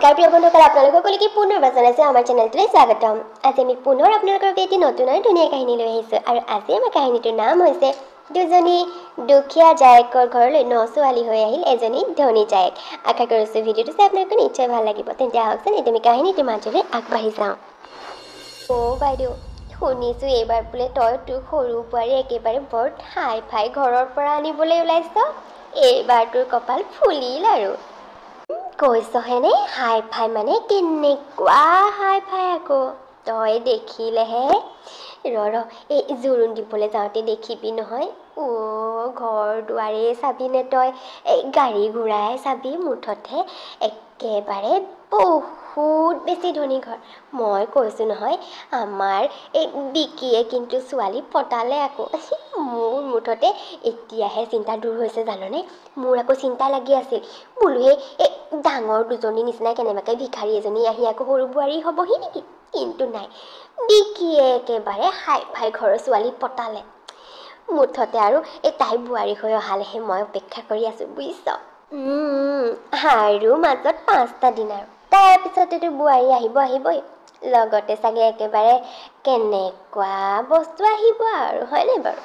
নমস্কাৰ প্ৰিয় বন্ধুসকল, আপোনালোক সকলোকে পুনৰবাৰ জনাইছোঁ আমাৰ চেনেলটোলৈ স্বাগতম। আজি আমি পুনৰ আপোনালোকৰ বাবে এটি নতুন আৰু ধুনীয়া কাহিনী লৈ আহিছোঁ। আৰু আজি আমাৰ কাহিনীটোৰ নাম হৈছে দুজনী দুখীয়া জায়েকৰ ঘৰলৈ 9 ছোৱালী হৈ আহিল এজনী ধনী জায়েক। আশা কৰিছোঁ ভিডিঅ'টো চাই আপোনালোকৰ নিশ্চয় ভাল লাগিব। তেন্তে আহকচোন এতিয়া আমি কাহিনীটোৰ মাজলৈ আগবাঢ়ি যাওঁ। বাইদেউ, শুনিছোঁ এইবাৰ বোলে তই তোৰ সৰু বোৱাৰী একেবাৰে বৰ হাই ফাই ঘৰৰ পৰা আনিবলৈ ওলাইছ। এইবাৰ তোৰ কপাল ফুলিল আৰু। কৈছহেনে হাই ফাই মানে কেনেকুৱা হাই ফাই আকৌ তই দেখিলেহে। ৰ এই জোৰোণ দিবলৈ যাওঁতে দেখিবি নহয়। ঘৰ দুৱাৰে চাবিনে তই, এই গাড়ী ঘূৰাই চাবি, মুঠতে একেবাৰে বহুত বেছি ধনী ঘৰ। মই কৈছোঁ নহয়, আমাৰ এই বিকিয়ে কিন্তু ছোৱালী পতালে আকৌ। মোৰ মুঠতে এতিয়াহে চিন্তা দূৰ হৈছে জাননে। মোৰ আকৌ চিন্তা লাগি আছিল, বোলো এই ডাঙৰ দুজনী নিচিনা কেনেবাকৈ ভিখাৰী এজনী আহি আকৌ সৰু বোৱাৰী হ'বহি নেকি। কিন্তু নাই, বিকিয়ে একেবাৰে হাই ফাই ঘৰৰ ছোৱালী পতালে। মুঠতে আৰু এই তাই বোৱাৰী হৈ অহালেহে মই অপেক্ষা কৰি আছোঁ বুজিছ। আৰু মাজত 5টা দিন আৰু তাৰপিছতেতো বোৱাৰী আহিবই। লগতে চাগে একেবাৰে কেনেকুৱা বস্তু আহিব আৰু, হয়নে বাৰু?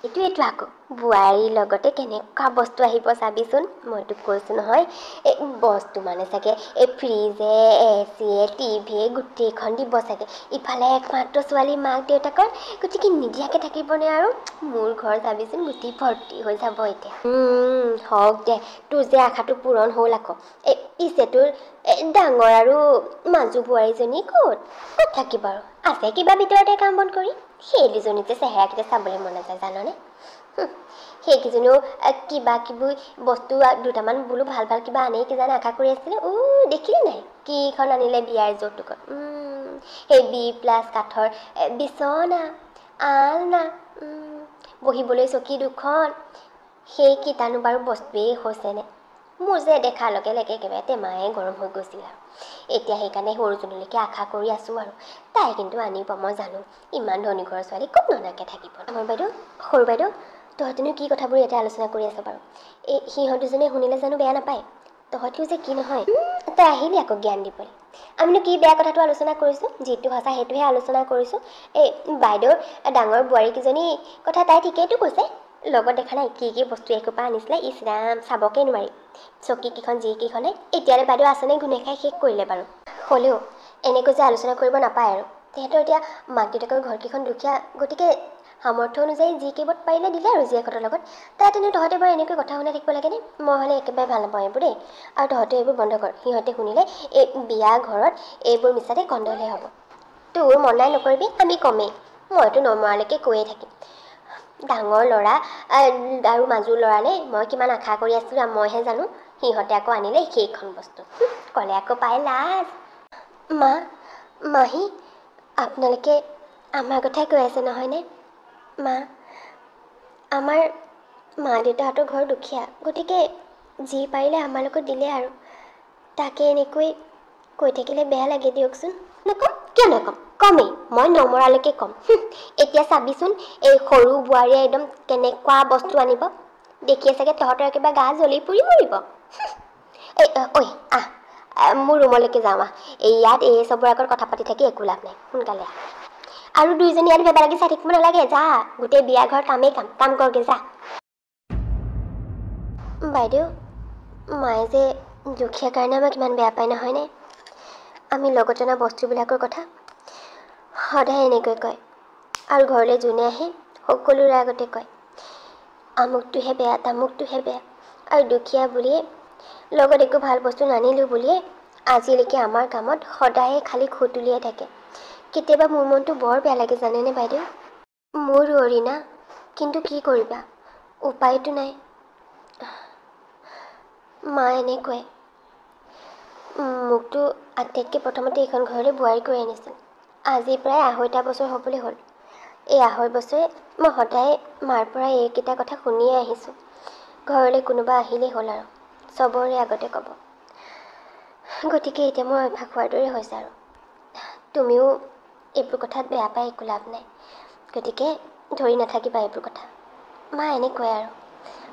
এইটো আকৌ বোৱাৰীৰ লগতে কেনেকুৱা বস্তু আহিব চাবিচোন। মই তোক কৈছোঁ নহয়, এই বস্তু মানে চাগে এই ফ্ৰিজে, এচিয়ে, টিভিয়ে গোটেইখন দিব চাগে। ইফালে একমাত্ৰ ছোৱালী মাক দেউতাকৰ গতিকে নিদিয়াকৈ থাকিবনে আৰু। মোৰ ঘৰ চাবিচোন গোটেই ভৰ্তি হৈ যাব এতিয়া। হওক দে, তোৰ যে আশাটো পূৰণ হ'ল আকৌ। পিছে তোৰ ডাঙৰ আৰু মাজু বোৱাৰীজনী ক'ত থাকিব আৰু? আছে কিবা ভিতৰতে কাম বন কৰি। সেই দুজনী যে চেহেৰাকেইটা চাবলৈ মন নাযায় জাননে। সেইকেইজনীও কিবা কিবি বস্তু দুটামান বোলো ভাল কিবা আনেই কিজানি আশা কৰি আছিলে। দেখিলি নাই কিখন আনিলে বিয়াৰ যৌতুকত। সেই B+ কাঠৰ বিচনা, আলনা, বহিবলৈ চকী 2খন। সেই কিটানো বাৰু বস্তুৱেই হৈছেনে। মোৰ যে দেখাৰ লগে লগে একেবাৰে টেমায়ে গৰম হৈ গৈছিল আৰু। এতিয়া সেইকাৰণে সৰুজনীলৈকে আশা কৰি আছোঁ আৰু। তাই কিন্তু আনিব, মই জানো। ইমান ধনী ঘৰৰ ছোৱালী ক'ত ননাকৈ থাকিব। আমাৰ বাইদেউ, সৰু বাইদেউ, তহঁতিনো কি কথাবোৰ ইয়াতে আলোচনা কৰি আছ বাৰু? এই সিহঁত দুজনে শুনিলে জানো বেয়া নাপায়? তহঁতিও যে কি নহয়, তই আহিলি আকৌ জ্ঞান দিবলৈ। আমিনো কি বেয়া কথাটো আলোচনা কৰিছোঁ? যিটো সঁচা সেইটোহে আলোচনা কৰিছোঁ। এই বাইদেউৰ ডাঙৰ বোৱাৰীকেইজনী কথা তাই ঠিকেইটো কৈছে। লগত দেখা নাই কি বস্তু এসোপা আনিছিলে। ইছ ৰাম, চাবকে নোৱাৰি। চকীকেইখন যিকেইখনে এতিয়ালৈ বাইদেউ আছেনে ঘূনে খাই শেষ কৰিলে বাৰু। হ'লেও এনেকৈ যে আলোচনা কৰিব নাপায় আৰু। তেহেঁতৰ এতিয়া মাক দেউতাকৰ ঘৰকেইখন দুখীয়া, গতিকে সামৰ্থ্য অনুযায়ী যি কেইবত পাৰিলে দিলে আৰু জীয়েকহঁতৰ লগত। তেনে তহঁতে বাৰু এনেকৈ কথা শুনাই থাকিব লাগেনে? মই হ'লে একেবাৰে ভাল নাপাওঁ এইবোৰ দেই। আৰু তহঁতে এইবোৰ বন্ধ কৰ। সিহঁতে শুনিলে এই বিয়া ঘৰত এইবোৰ মিছাতে গণ্ডগোলহে হ'ব। তোৰ মন নাই নকৰিবি, আমি কমেই। মইতো নমৰালৈকে কৈয়ে থাকিম। ডাঙৰ ল'ৰা আৰু মাজুৰ ল'ৰালে মই কিমান আশা কৰি আছিলোঁ মইহে জানো। সিহঁতে আকৌ আনিলে সেইখন বস্তু। ক'লে আকৌ পাই লাজ। মাহী, আপোনালোকে আমাৰ কথাই কৈ আছে নহয়নে? মা, আমাৰ মা দেউতাহঁতৰ ঘৰ দুখীয়া, গতিকে যি পাৰিলে আমাৰ লগত দিলে আৰু। তাকে এনেকৈ কৈ থাকিলে বেয়া লাগে দিয়কচোন। নক'ম, কিয় নক'ম? কমেই, মই নমৰালৈকে ক'ম। এতিয়া চাবিচোন এই সৰু বোৱাৰীয়ে একদম কেনেকুৱা বস্তু আনিব। দেখিয়ে চাগে তহঁতৰ একেবাৰে গা জ্বলি পুৰি মৰিব। আহ, মোৰ ৰুমলৈকে যাওঁ আহ। ইয়াত এই চবৰ আগত কথা পাতি থাকি একো লাভ নাই। সোনকালে আহ। আৰু দুইজনী ইয়াত ভেবা লাগি চাই থাকিব নালাগে। যা, গোটেই বিয়া ঘৰ কামেই কাম কৰগে যা। বাইদেউ, মায়ে যে দুখীয়া কাৰণে আমাক ইমান বেয়া পায় নহয়নে? আমি লগত অনা বস্তুবিলাকৰ কথা সদায় এনেকৈ কয়। আৰু ঘৰলৈ যোনে আহে সকলোৰে আগতে কয়, আমুকটোহে বেয়া, তামুকটোহে বেয়া। আৰু দুখীয়া বুলিয়ে, লগত একো ভাল বস্তু নানিলোঁ বুলিয়ে আজিলৈকে আমাৰ কামত সদায়ে খালী খুট উলিয়াই থাকে। কেতিয়াবা মোৰ মনটো বৰ বেয়া লাগে জানেনে বাইদেউ? মোৰ অৰিণা, কিন্তু কি কৰিবা, উপায়তো নাই। মা এনেকুৱাই। মোকতো আটাইতকৈ প্ৰথমতে এইখন ঘৰলৈ বোৱাৰী কৰি আনিছিল। আজি প্ৰায় 2.5 বছৰ হ'বলৈ হ'ল। এই 2.5 বছৰে মই সদায় মাৰ পৰা এইকেইটা কথা শুনিয়ে আহিছোঁ। ঘৰলৈ কোনোবা আহিলেই হ'ল আৰু চবৰে আগতে ক'ব। গতিকে এতিয়া মোৰ অভ্যাস হোৱাৰ দৰে হৈছে আৰু। তুমিও এইবোৰ কথাত বেয়া পাই একো লাভ নাই। গতিকে ধৰি নাথাকিবা এইবোৰ কথা। মা এনেকুৱাই আৰু।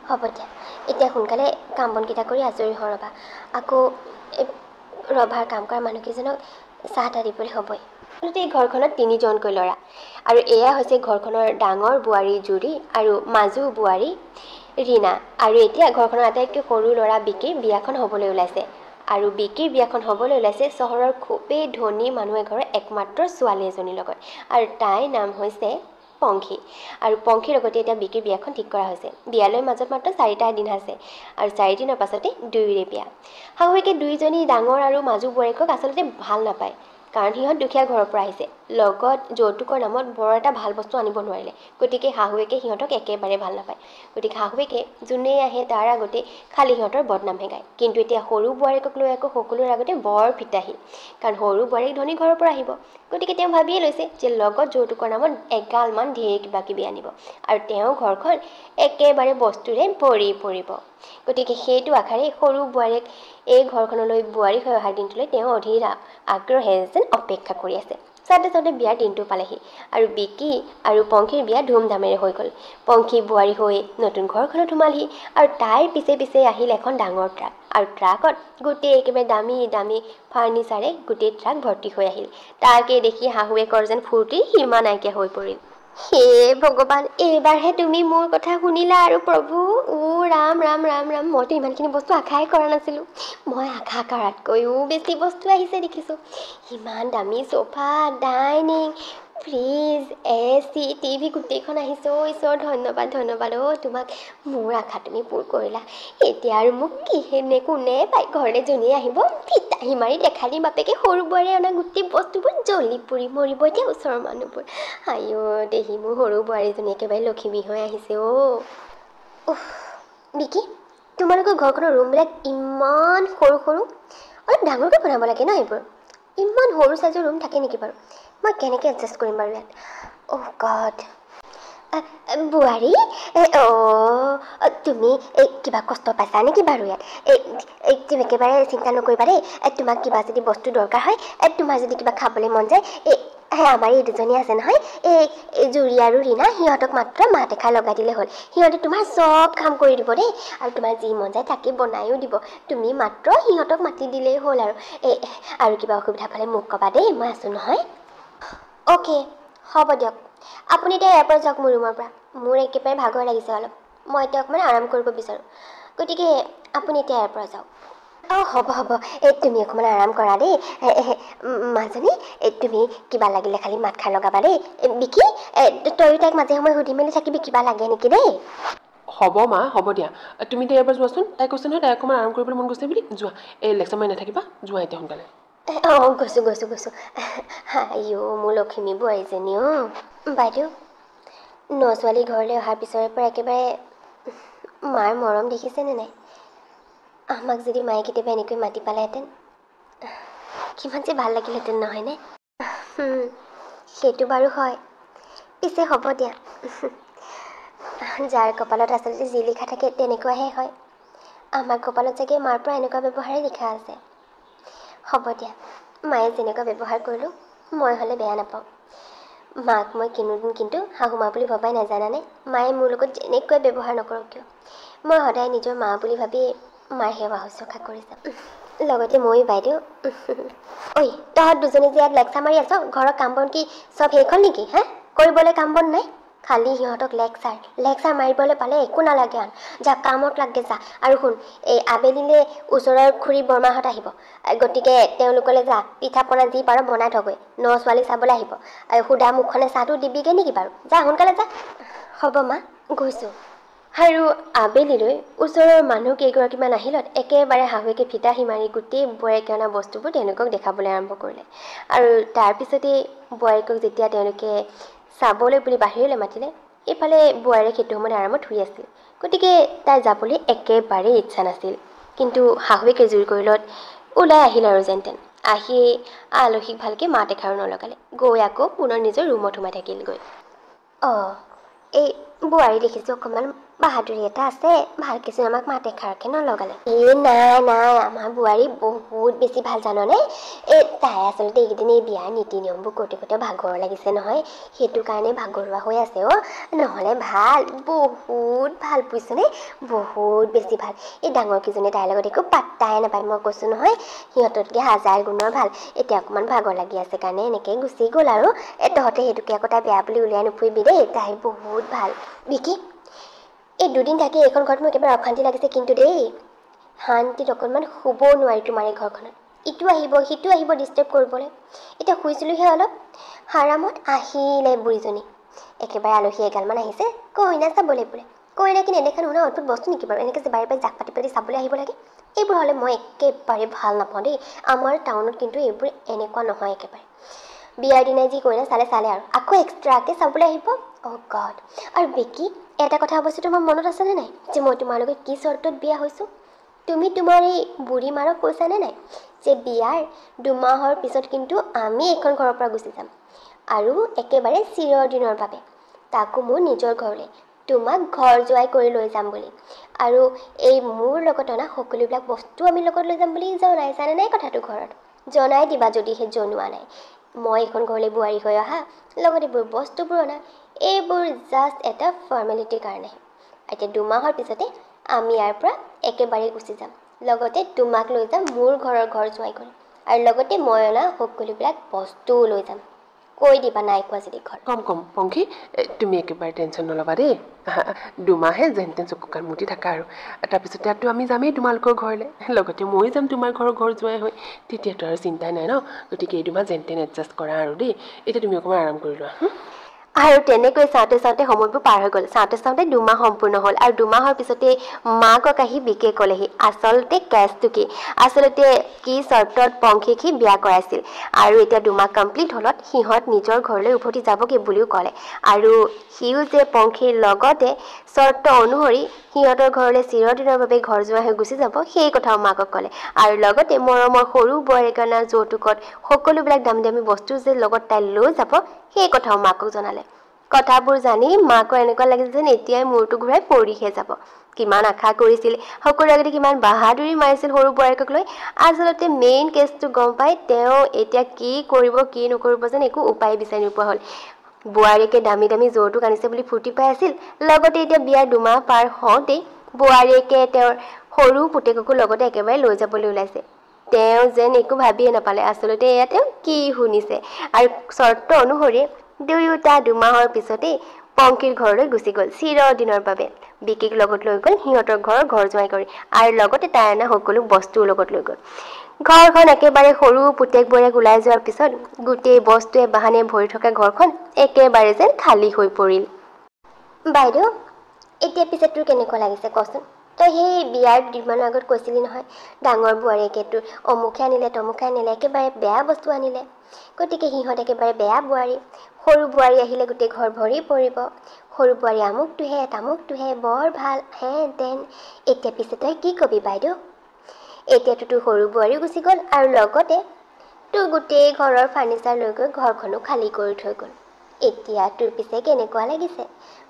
হ'ব দিয়া, এতিয়া সোনকালে কাম বনকেইটা কৰি আজৰি হওঁ ৰ'বা। আকৌ ৰভাৰ কাম কৰা মানুহকেইজনক চাহ তাহ দিবলৈ হ'বই। এই ঘৰখনত 3জনকৈ ল'ৰা, আৰু এয়া হৈছে ঘৰখনৰ ডাঙৰ বোৱাৰী জুৰি আৰু মাজু বোৱাৰী ৰীণা। আৰু এতিয়া ঘৰখনৰ আটাইতকৈ সৰু ল'ৰা বিকিৰ বিয়াখন হ'বলৈ ওলাইছে। আৰু বিকিৰ বিয়াখন হ'বলৈ ওলাইছে চহৰৰ খুবেই ধনী মানুহ এঘৰৰ একমাত্ৰ ছোৱালী এজনীৰ লগত, আৰু তাইৰ নাম হৈছে পংখী। আৰু পংখীৰ লগতে এতিয়া বিকিৰ বিয়াখন ঠিক কৰা হৈছে। বিয়ালৈ মাজত মাত্ৰ 4টা দিন আছে, আৰু 4 দিনৰ পাছতে দুয়োৰে বিয়া। শাহুৱেকে দুয়োজনী ডাঙৰ আৰু মাজু বোৱাৰীকক আচলতে ভাল নাপায়, কাৰণ সিহঁত দুখীয়া ঘৰৰ পৰা আহিছে। লগত যৌতুকৰ নামত বৰ এটা ভাল বস্তু আনিব নোৱাৰিলে, গতিকে শাহুৱেকে সিহঁতক একেবাৰে ভাল নাপায়। গতিকে শাহুৱেকে যোনেই আহে তাৰ আগতে খালি সিহঁতৰ বদনামহে গায়। কিন্তু এতিয়া সৰু বোৱাৰীকক লৈ আকৌ সকলোৰে আগতে বৰ ফিতাহী, কাৰণ সৰু বোৱাৰীক ধনী ঘৰৰ পৰা আহিব। গতিকে তেওঁ ভাবিয়ে লৈছে যে লগত যৌতুকৰ নামত এগালমান ঢেৰ কিবা কিবি আনিব, আৰু তেওঁ ঘৰখন একেবাৰে বস্তুৰে ভৰি পৰিব। গতিকে সেইটো আশাৰে সৰু বোৱাৰীক এই ঘৰখনলৈ বোৱাৰী হৈ অহাৰ দিনটোলৈ তেওঁ অধীৰ আগ্ৰহেৰে যেন অপেক্ষা কৰি আছে। চাওঁতে চাওঁতে বিয়াৰ দিনটো পালেহি, আৰু বিকি আৰু পংখীৰ বিয়া ধুমধামেৰে হৈ গ'ল। পংখী বোৱাৰী হৈ নতুন ঘৰখনত সোমালহি, আৰু তাইৰ পিছে পিছে আহিল এখন ডাঙৰ ট্ৰাক, আৰু ট্ৰাকত গোটেই একেবাৰে দামী দামী ফাৰ্নিচাৰে গোটেই ট্ৰাক ভৰ্তি হৈ আহিল। তাকে দেখি শাহুৱেকৰ যেন ফূৰ্তিৰ সীমা নাইকিয়া হৈ পৰিল। হে ভগৱান, এইবাৰহে তুমি মোৰ কথা শুনিলা আৰু প্ৰভু। ৰাম ৰাম ৰাম ৰাম, মইতো ইমানখিনি বস্তু আশাই কৰা নাছিলোঁ। মই আশা কৰাতকৈও বেছি বস্তু আহিছে দেখিছোঁ। ইমান দামী sofa, dining, fridge, AC, TV গোটেইখন আহিছে। ঈশ্বৰ ধন্যবাদ ধন্যবাদ। তোমাক মোৰ আশা তুমি পূৰ কৰিলা। এতিয়া আৰু মোক কিহেনে কোনে পাই ঘৰলৈ যোনেই আহিব ফিতাহী মাৰি দেখা দিম বাপেকে সৰু বোৱাৰীয়ে অনা গোটেই বস্তুবোৰ জ্বলি পুৰি মৰিব এতিয়া ওচৰৰ মানুহবোৰ। আইঅ দেহি, মোৰ সৰু বোৱাৰীজনী একেবাৰে লখিমী হৈ আহিছে। বিকি, তোমালোকৰ ঘৰখনৰ ৰুমবিলাক ইমান সৰু সৰু, অলপ ডাঙৰকৈ বনাব লাগে ন এইবোৰ। ইমান সৰু চাইজৰ ৰুম থাকে নেকি বাৰু? মই কেনেকৈ এডজাষ্ট কৰিম বাৰু ইয়াত? গড। বোৱাৰী, তুমি কিবা কষ্ট পাইছা নেকি বাৰু ইয়াত? তুমি একেবাৰে চিন্তা নকৰিবা দেই। তোমাক কিবা যদি বস্তু দৰকাৰ হয়, তোমাৰ যদি কিবা খাবলৈ মন যায়, আমাৰ এই দুজনী আছে নহয়, এই জুৰি আৰু ৰীণা, সিহঁতক মাত্ৰ মাত এষাৰ লগাই দিলে হ'ল। সিহঁতে তোমাৰ চব কাম কৰি দিব দেই, আৰু তোমাৰ যি মন যায় তাকে বনায়ো দিব। তুমি মাত্ৰ সিহঁতক মাতি দিলেই হ'ল। আৰু কিবা অসুবিধা পালে মোক ক'বা দেই, মই আছোঁ নহয়। অ'কে, হ'ব দিয়ক। আপুনি এতিয়া ইয়াৰ পৰা যাওক মোৰ ৰুমৰ পৰা। মোৰ একেবাৰে ভাগৰ লাগিছে অলপ, মই এতিয়া অকণমান আৰাম কৰিব বিচাৰোঁ। গতিকে আপুনি এতিয়া ইয়াৰ পৰা যাওক। হ'ব হ'ব, তুমি অকণমান আৰাম কৰা দেই। মাজনী, তুমি কিবা লাগিলে খালি মাতষাৰ লগাবা দেই। বিকি, তয়ো তাইক মাজে সময়ে সুধি মেলি থাকিবি কিবা লাগে নেকি দেই। হ'ব মা, হ'ব দিয়া। তুমি এতিয়া ইয়াৰ পৰা যোৱাচোন। তাই কৈছে নহয় তাই অকণমান আৰাম কৰিবলৈ মন গৈছে বুলি। যোৱা, এই লেকচাৰ মাৰি নাথাকিবা, যোৱা এতিয়া সোনকালে। গৈছোঁ। আইঅ মোৰ লখিমী বোৱাৰীজনী। বাইদেউ, ছোৱালী ঘৰলৈ অহাৰ পিছৰে পৰা একেবাৰে মাৰ মৰম দেখিছেনে নাই? আমাক যদি মায়ে কেতিয়াবা এনেকৈ মাতি পালেহেঁতেন কিমান যে ভাল লাগিলহেঁতেন, নহয়নে? সেইটো বাৰু হয়। পিছে হ'ব দিয়া। যাৰ কপালত আচলতে যি লিখা থাকে তেনেকুৱাহে হয়। আমাৰ কপালত চাগে মাৰ পৰা এনেকুৱা ব্যৱহাৰেই লিখা আছে। হ'ব দিয়া, মায়ে যেনেকুৱা ব্যৱহাৰ কৰিলোঁ মই হ'লে বেয়া নাপাওঁ। মাক মই কোনোদিন কিন্তু শাহু মা বুলি ভবাই নাজানানে? মায়ে মোৰ লগত যেনেকৈ ব্যৱহাৰ নকৰক কিয়, মই সদায় নিজৰ মা বুলি ভাবি মাৰ সেৱা শুশ্ৰূষা কৰি যাম। লগতে ময়ো বাইদেউ। তহঁত দুজনী যে ইয়াত লেকচাৰ মাৰি আছ, ঘৰৰ কাম বন কি চব শেষ হ'ল নেকি? কৰিবলৈ কাম বন নাই? খালি সিহঁতক লেকচাৰ মাৰিবলৈ পালে একো নালাগে আন। যা কামত লাগে যা। আৰু শুন, এই আবেলিলৈ ওচৰৰ খুৰী বৰমাহঁত আহিব, গতিকে তেওঁলোকলৈ যা, পিঠা পনা যি পাৰ বনাই থগৈ। ছোৱালী চাবলৈ আহিব, আৰু সুদা মুখনে চাহটো দিবিগৈ নেকি বাৰু? যা সোনকালে যা। হ'ব মা, গৈছোঁ। আৰু আবেলিলৈ ওচৰৰ মানুহ কেইগৰাকীমান আহিলত একেবাৰে শাহুৱেকে ফিতাহী মাৰি গোটেই বোৱাৰীকে অনা বস্তুবোৰ তেওঁলোকক দেখাবলৈ আৰম্ভ কৰিলে। আৰু তাৰপিছতেই বোৱাৰীকক যেতিয়া তেওঁলোকে চাবলৈ বুলি বাহিৰলৈ মাতিলে, এইফালে বোৱাৰীয়ে সেইটো সময়ত আৰামত শুই আছিল। গতিকে তাই যাবলৈ একেবাৰেই ইচ্ছা নাছিল। কিন্তু শাহুৱেকে জোৰ কৰিলত ওলাই আহিল আৰু যেনতেন। আহি আলহীক ভালকৈ মাত এষাৰো নলগালে, গৈ আকৌ পুনৰ নিজৰ ৰুমত সোমাই থাকিলগৈ। এই বোৱাৰী দেখিছোঁ অকণমান বাহাদুৰি এটা আছে, ভাল কিছু আমাক মাত এষাৰকে নলগালে। নাই আমাৰ বোৱাৰী বহুত বেছি ভাল জাননে। তাই আচলতে এইকেইদিন এই বিয়াৰ নীতি নিয়মবোৰ কৰোঁতে ভাগৰ লাগিছে নহয়, সেইটো কাৰণে ভাগৰুৱা হৈ আছে নহ'লে ভাল, বহুত ভাল বুজিছনে, বহুত বেছি ভাল। এই ডাঙৰকেইজনী তাইৰ লগত একো পাত্তাই নাপায়, মই কৈছোঁ নহয় সিহঁততকৈ 1000 গুণৰ ভাল। এতিয়া অকণমান ভাগৰ লাগি আছে কাৰণে এনেকৈ গুচি গ'ল আৰু। তহঁতে সেইটোকে আকৌ তাই বেয়া বুলি উলিয়াই নুফুৰিবি দেই, তাই বহুত ভাল। বিকি, এই 2 দিন থাকি এইখন ঘৰত মোৰ একেবাৰে অশান্তি লাগিছে কিন্তু দেই। শান্তিত অকণমান শুবও নোৱাৰি তোমাৰ এই ঘৰখনত, ইটো আহিব সিটো আহিব ডিষ্টাৰ্ব কৰিবলৈ। এতিয়া শুইছিলোঁহে অলপ, হাৰামত আহিলে বুঢ়ীজনী। একেবাৰে আলহী এগালমান আহিছে, কইনা চাবলৈ বোলে। কইনা কি নেদেখা নুশুনা অদ্ভুত বস্তু নেকি বাৰু, এনেকৈ যে বাৰে বাৰে জাক পাতি চাবলৈ আহিব লাগে। এইবোৰ হ'লে মই একেবাৰে ভাল নাপাওঁ দেই। আমাৰ টাউনত কিন্তু এইবোৰ এনেকুৱা নহয় একেবাৰে। বিয়াৰ দিনাই যি কইনা চালে আৰু আকৌ এক্সট্ৰাকৈ চাবলৈ আহিব। অ' গড। আৰু বিকি, এটা কথা অৱশ্যে তোমাৰ মনত আছেনে নাই যে মই তোমাৰ লগত কি চৰ্তত বিয়া হৈছোঁ? তুমি তোমাৰ এই বুঢ়ী মাৰক কৈছানে নাই যে বিয়াৰ 2 মাহৰ পিছত কিন্তু আমি এইখন ঘৰৰ পৰা গুচি যাম, আৰু একেবাৰে চিৰদিনৰ বাবে, তাকো মোৰ নিজৰ ঘৰলৈ। তোমাক ঘৰ জোৱাই কৰি লৈ যাম বুলি, আৰু এই মোৰ লগত অনা সকলোবিলাক বস্তু আমি লগত লৈ যাম বুলি জনাইছানে নাই কথাটো ঘৰত? জনাই দিবা যদিহে জনোৱা নাই। মই এইখন ঘৰলৈ বোৱাৰী হৈ অহা, লগত এইবোৰ বস্তুবোৰ অনা, এইবোৰ জাষ্ট এটা ফৰ্মেলিটিৰ কাৰণে। এতিয়া 2 মাহৰ পিছতে আমি ইয়াৰ পৰা একেবাৰে গুচি যাম, লগতে তোমাক লৈ যাম মোৰ ঘৰ জোৱাই কৰি, আৰু লগতে মই অনা সকলোবিলাক বস্তুও লৈ যাম। কৈ দিবা নাই কোৱা যদি ঘৰ। কম পংখী, তুমি একেবাৰে টেনশ্যন নল'বা দেই। 2 মাহে যেন তেন চকু কাণ মুদি থাকা আৰু তাৰপিছতে আমি যামেই তোমালোকৰ ঘৰলৈ, লগতে ময়ো যাম তোমাৰ ঘৰ জোৱাই হৈ। তেতিয়াতো আৰু চিন্তাই নাই ন। গতিকে এই 2 মাহ যেন তেন এডজাষ্ট কৰা আৰু দেই। এতিয়া তুমি অকণমান আৰাম কৰি লোৱা। আৰু তেনেকৈ চাওঁতে সময়বোৰ পাৰ হৈ গ'ল। চাওঁতে 2 মাহ সম্পূৰ্ণ হ'ল, আৰু 2 মাহৰ পিছতেই মাকক আহি বিকে ক'লেহি আচলতে কেছটো কি, আচলতে কি চৰ্তত পংখীক সি বিয়া কৰাইছিল। আৰু এতিয়া 2 মাহ কমপ্লিট হ'লত সিহঁত নিজৰ ঘৰলৈ উভতি যাবগৈ বুলিও ক'লে। আৰু সিও যে পংখীৰ লগতে চৰ্ত অনুসৰি সিহঁতৰ ঘৰলৈ চিৰদিনৰ বাবে ঘৰ জোৱাই হৈ গুচি যাব, সেই কথাও মাকক ক'লে। আৰু লগতে মৰমৰ সৰু বোৱাৰীৰ কাৰণে যৌতুকত সকলোবিলাক দামী দামী বস্তু যে লগত তাই লৈ যাব, সেই কথাও মাকক জনালে। কথাবোৰ জানি মাকৰ এনেকুৱা লাগিল যেন এতিয়াই মূৰটো ঘূৰাই পৰিহে যাব। কিমান আশা কৰিছিল, সকলোৰে আগতে কিমান বাহাদুৰি মাৰিছিল সৰু বোৱাৰীকক লৈ। আচলতে মেইন কেছটো গম পাই তেওঁ এতিয়া কি কৰিব কি নকৰিব যেন একো উপায় বিচাৰি নোপোৱা হ'ল। বোৱাৰীকে দামী দামী যৌতুক আনিছে বুলি ফূৰ্তি পাই আছিল, লগতে এতিয়া বিয়াৰ 2 মাহ পাৰ হওঁতেই বোৱাৰীয়েকে তেওঁৰ সৰু পুতেককো লগতে একেবাৰে লৈ যাবলৈ ওলাইছে। তেওঁ যেন একো ভাবিয়ে নাপালে আচলতে এয়া তেওঁ কি শুনিছে। আৰু চৰ্ত অনুসৰি দুয়োটা 2 মাহৰ পিছতেই পংখীৰ ঘৰলৈ গুচি গ'ল চিৰদিনৰ বাবে। বিকিক লগত লৈ গ'ল সিহঁতৰ ঘৰ জোৱাই কৰি, আৰু লগতে তাই অনা সকলো বস্তুও লগত লৈ গ'ল। ঘৰখন একেবাৰে সৰু পুতেক বোৱাৰীয়েক ওলাই যোৱাৰ পিছত গোটেই বস্তুৱে বাহানে ভৰি থকা ঘৰখন একেবাৰে যেন খালী হৈ পৰিল। বাইদেউ, এতিয়া পিছে তোৰ কেনেকুৱা লাগিছে কচোন? তই সেই বিয়াৰ 2 দিনমানৰ আগত কৈছিলি নহয় ডাঙৰ বোৱাৰীয়েকে তোৰ অমুকে আনিলে তমুকে আনিলে, একেবাৰে বেয়া বস্তু আনিলে। গতিকে সিহঁত একেবাৰে বেয়া বোৱাৰী, সৰু বোৱাৰী আহিলে গোটেই ঘৰ ভৰি পৰিব। সৰু বোৱাৰী আমুকটোহে তামুকটোহে, বৰ ভাল হেন তেন। এতিয়া পিছে তই কি কবি বাইদেউ? এতিয়াতো তোৰ সৰু বোৱাৰীও গুচি গ'ল, আৰু লগতে তোৰ গোটেই ঘৰৰ ফাৰ্নিচাৰ লৈ গৈ ঘৰখনো খালী কৰি থৈ গ'ল। এতিয়া তোৰ পিছে কেনেকুৱা লাগিছে?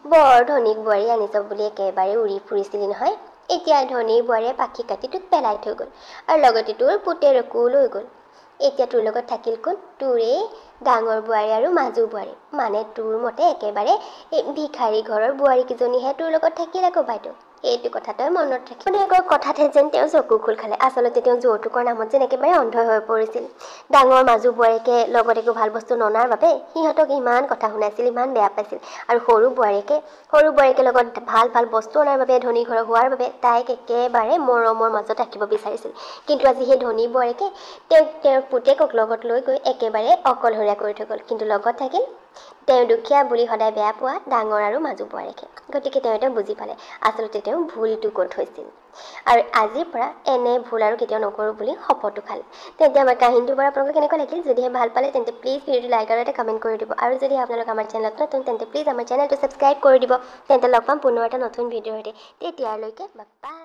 বৰ ধনী বোৱাৰী আনিছ বুলি একেবাৰে উৰি ফুৰিছিলি নহয়, এতিয়া ধনী বোৱাৰীয়ে পাখি কাটি তোক পেলাই থৈ গ'ল, আৰু লগতে তোৰ পুতেৰকো লৈ গ'ল। এতিয়া তোৰ লগত থাকিল কোন? তোৰ এই ডাঙৰ বোৱাৰী আৰু মাজু বোৱাৰী, মানে তোৰ মতে একেবাৰে এই ভিখাৰী ঘৰৰ বোৱাৰীকেইজনীহে তোৰ লগত থাকিল আকৌ বাইদেউ। এইটো কথা তই মনত ৰাখি কথাতহে যেন তেওঁ চকু খোল খালে। আচলতে তেওঁ যৌতুকৰ নামত যেন একেবাৰে অন্ধ হৈ পৰিছিল। ডাঙৰ মাজু বোৱাৰীকে লগত একো ভাল বস্তু ননাৰ বাবে সিহঁতক ইমান কথা শুনাইছিল, ইমান বেয়া পাইছিল। আৰু সৰু বোৱাৰীকে লগত ভাল ভাল বস্তু অনাৰ বাবে, ধনী ঘৰৰ হোৱাৰ বাবে তাইক একেবাৰে মৰমৰ মাজত ৰাখিব বিচাৰিছিল। কিন্তু আজি সেই ধনী বোৱাৰীকে তেওঁৰ পুতেকক লগত লৈ গৈ একেবাৰে অকলশৰীয়া কৰি থৈ গ'ল। কিন্তু লগত থাকিল তেওঁ দুখীয়া বুলি সদায় বেয়া পোৱা ডাঙৰ আৰু মাজু বোৱাৰীকে। গতিকে তেওঁ বুজি পালে আচলতে তেওঁ ভুলটো ক'ত হৈছিল, আৰু আজিৰ পৰা এনে ভুল আৰু কেতিয়াও নকৰোঁ বুলি শপতো খালে। তেন্তে আমাৰ কাহিনীটোৰ পৰা আপোনালোকে কেনেকুৱা লাগিল? যদিহে ভাল পালে তেন্তে প্লিজ ভিডিঅ'টো লাইক আৰু এটা কমেণ্ট কৰি দিব। আৰু যদি আপোনালোক আমাৰ চেনেলত নতুন তেন্তে প্লিজ আমাৰ চেনেলটো ছাবস্ক্ৰাইব কৰি দিব। তেন্তে লগ পাম পুনৰ এটা নতুন ভিডিঅ'ৰ সৈতে। তেতিয়ালৈকে বাই বাই।